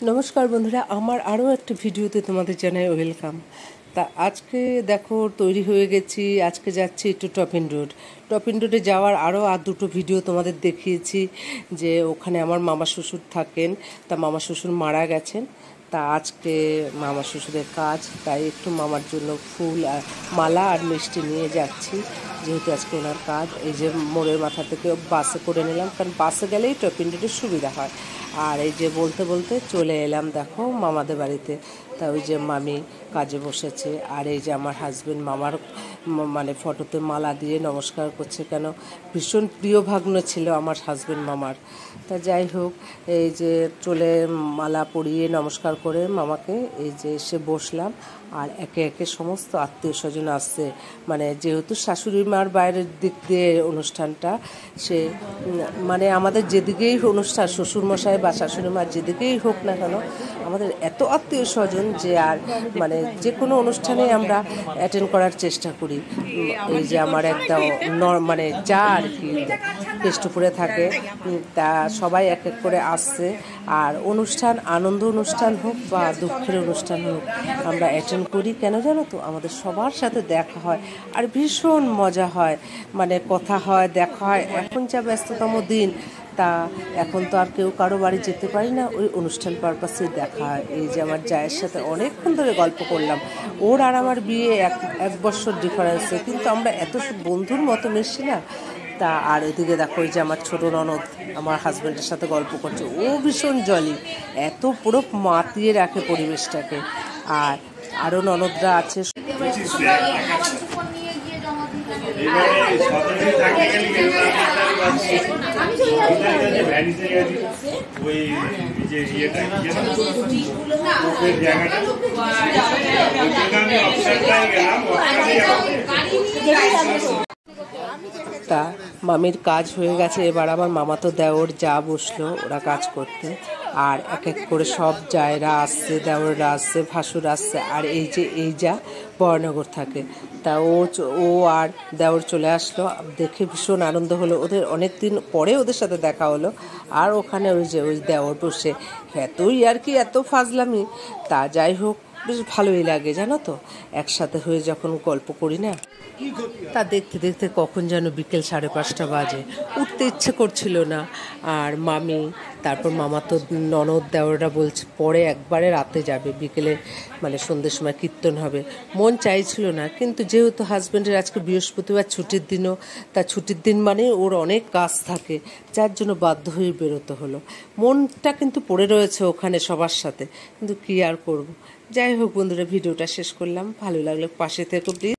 নমস্কার বন্ধুরা, আমার আরও একটা ভিডিওতে তোমাদের জানাই ওয়েলকাম। তা আজকে দেখো তৈরি হয়ে গেছি, আজকে যাচ্ছি একটু টপিন রোডে যাওয়ার আরও দুটো ভিডিও তোমাদের দেখিয়েছি যে ওখানে আমার মামা শ্বশুর থাকেন। তা মামা শ্বশুর মারা গেছেন, তা আজকে মামা শ্বশুরের কাজ, তাই একটু মামার জন্য ফুল আর মালা আর মিষ্টি নিয়ে যাচ্ছি, যেহেতু আজকে ওনার কাজ। এই যে মোড়ের মাথা থেকে বাসে করে নিলাম, কারণ বাসে গেলেই টপিন রোডের সুবিধা হয়। আর এই যে বলতে বলতে চলে এলাম দেখো মামাদের বাড়িতে। তা ওই যে মামি কাজে বসেছে, আর এই যে আমার হাজব্যান্ড মামার মানে ফটোতে মালা দিয়ে নমস্কার করছে, কেন ভীষণ প্রিয় ভাগ্ন ছিল আমার হাজব্যান্ড মামার। তা যাই হোক, এই যে চলে মালা পরিয়ে নমস্কার করে মামাকে এই যে এসে বসলাম। আর একে একে সমস্ত আত্মীয় স্বজন আসছে, মানে যেহেতু শাশুড়ি মার বাইরের দিক দিয়ে অনুষ্ঠানটা, সে মানে আমাদের যেদিকেই অনুষ্ঠান, শ্বশুরমশাই বা শাশুড়ি মার যেদিকেই হোক না কেন, আমাদের এত আত্মীয় স্বজন যে আর মানে যে কোনো অনুষ্ঠানে আমরা অ্যাটেন্ড করার চেষ্টা করি। এই যে আমার একটা মানে যা আর কি কেষ্টপুরে থাকে, তা সবাই এক এক করে আসছে। আর অনুষ্ঠান, আনন্দ অনুষ্ঠান হোক বা দুঃখের অনুষ্ঠান হোক, আমরা অ্যাটেন্ড করি। কেন জানো তো, আমাদের সবার সাথে দেখা হয় আর ভীষণ মজা হয়, মানে কথা হয়, দেখা হয়। এখন যা ব্যস্ততম দিন, তা এখন তো আর কেউ কারো বাড়ি যেতে পারি না, ওই অনুষ্ঠান পারপাসে দেখা হয়। এই যে আমার জায়ের সাথে অনেকক্ষণ ধরে গল্প করলাম। ওর আর আমার বিয়ে এক বছর ডিফারেন্সে, কিন্তু আমরা এত বন্ধুর মতো মিশি না। তা আর এদিকে দেখো, ওই যে আমার ছোটো ননদ আমার হাজব্যান্ডের সাথে গল্প করছে, ও ভীষণ জলি, এত পুরো মাতিয়ে রাখে পরিবেশটাকে। আর আরও ননদরা আছে। তা মামির কাজ হয়ে গেছে, এবার আমার মামাতো দেওর যা বসলো ওরা কাজ করতে। আর এক এক করে সব জায়রা আসছে, দেওররা আসছে, ভাসুর আসছে। আর এই যা বড়নগর থাকে, তা ও আর দেওর চলে আসলো, দেখে ভীষণ আনন্দ হলো। ওদের অনেক দিন পরে ওদের সাথে দেখা হলো। আর ওখানে ওই দেওর বসে এতই আর কি, এত ফাজলামি। তা যাই হোক, বেশ ভালোই লাগে জানো তো, একসাথে হয়ে যখন গল্প করি না। তা দেখতে দেখতে কখন যেন বিকেল 5:30 বাজে, উঠতে ইচ্ছে করছিল না। আর মামি, তারপর মামা তো ননদ দেওররা বলছে পরে একবারে রাতে যাবে, বিকেলে মানে সন্ধ্যের সময় কীর্তন হবে। মন চাইছিল না, কিন্তু যেহেতু হাজব্যান্ডের আজকে বৃহস্পতিবার ছুটির দিনও, তা ছুটির দিন মানে ওর অনেক কাজ থাকে, যার জন্য বাধ্য হয়ে বেরোতে হলো। মনটা কিন্তু পড়ে রয়েছে ওখানে সবার সাথে, কিন্তু কী আর করব। যাই হোক বন্ধুরা, ভিডিওটা শেষ করলাম। ভালো লাগলে পাশে থেকো প্লিজ।